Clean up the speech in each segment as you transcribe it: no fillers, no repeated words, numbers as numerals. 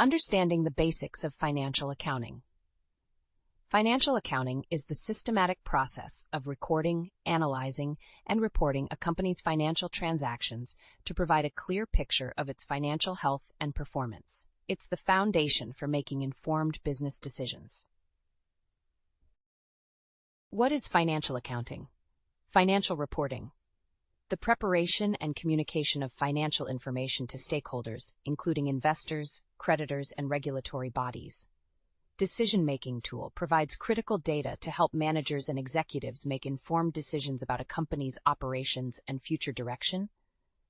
Understanding the basics of financial accounting. Financial accounting is the systematic process of recording, analyzing, and reporting a company's financial transactions to provide a clear picture of its financial health and performance. It's the foundation for making informed business decisions. What is financial accounting? Financial reporting. The preparation and communication of financial information to stakeholders, including investors, creditors, and regulatory bodies. Decision-making tool provides critical data to help managers and executives make informed decisions about a company's operations and future direction.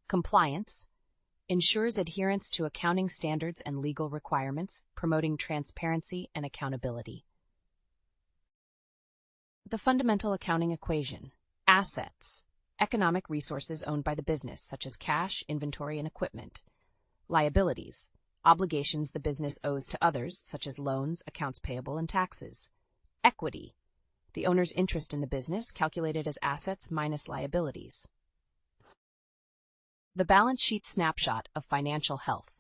Compliance ensures adherence to accounting standards and legal requirements, promoting transparency and accountability. The fundamental accounting equation. Assets. Economic resources owned by the business, such as cash, inventory, and equipment. Liabilities. Obligations the business owes to others, such as loans, accounts payable, and taxes. Equity. The owner's interest in the business, calculated as assets minus liabilities. The balance sheet snapshot of financial health.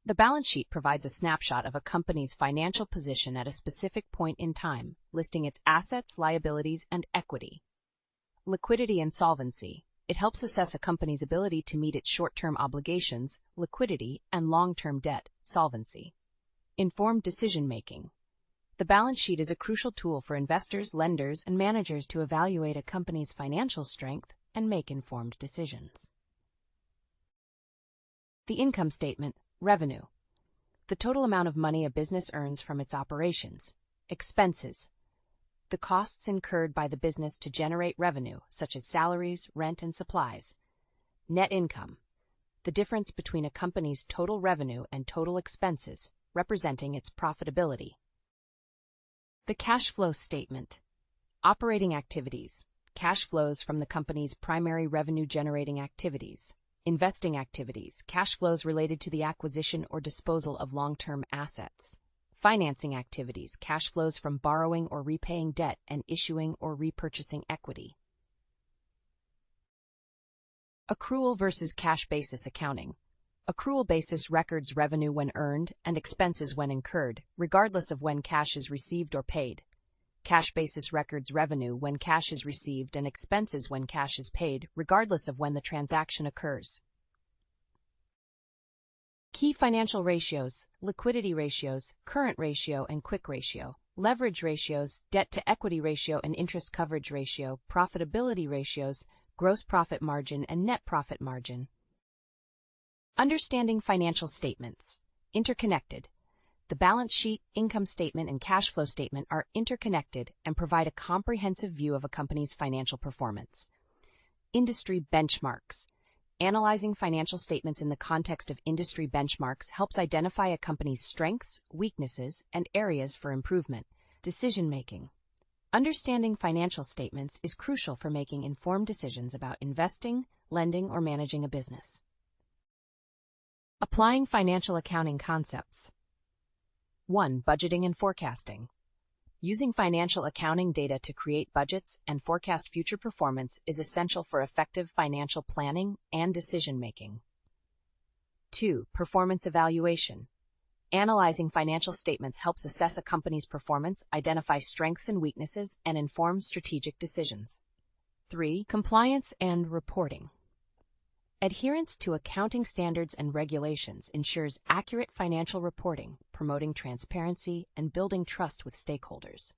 The balance sheet provides a snapshot of a company's financial position at a specific point in time, listing its assets, liabilities, and equity. Liquidity and solvency. It helps assess a company's ability to meet its short-term obligations, liquidity, and long-term debt, solvency. Informed decision-making. The balance sheet is a crucial tool for investors, lenders, and managers to evaluate a company's financial strength and make informed decisions. The income statement. Revenue. The total amount of money a business earns from its operations. Expenses. The costs incurred by the business to generate revenue, such as salaries, rent, and supplies. Net income. The difference between a company's total revenue and total expenses, representing its profitability. The cash flow statement. Operating activities. Cash flows from the company's primary revenue-generating activities. Investing activities. Cash flows related to the acquisition or disposal of long-term assets. Financing activities, cash flows from borrowing or repaying debt and issuing or repurchasing equity. Accrual versus cash basis accounting. Accrual basis records revenue when earned and expenses when incurred, regardless of when cash is received or paid. Cash basis records revenue when cash is received and expenses when cash is paid, regardless of when the transaction occurs. Key financial ratios, liquidity ratios, current ratio and quick ratio, leverage ratios, debt-to-equity ratio and interest coverage ratio, profitability ratios, gross profit margin and net profit margin. Understanding financial statements. Interconnected. The balance sheet, income statement, and cash flow statement are interconnected and provide a comprehensive view of a company's financial performance. Industry benchmarks. Analyzing financial statements in the context of industry benchmarks helps identify a company's strengths, weaknesses, and areas for improvement. Decision-making. Understanding financial statements is crucial for making informed decisions about investing, lending, or managing a business. Applying financial accounting concepts. 1. Budgeting and forecasting. Using financial accounting data to create budgets and forecast future performance is essential for effective financial planning and decision-making. 2. Performance evaluation. Analyzing financial statements helps assess a company's performance, identify strengths and weaknesses, and inform strategic decisions. 3. Compliance and reporting. Adherence to accounting standards and regulations ensures accurate financial reporting, promoting transparency and building trust with stakeholders.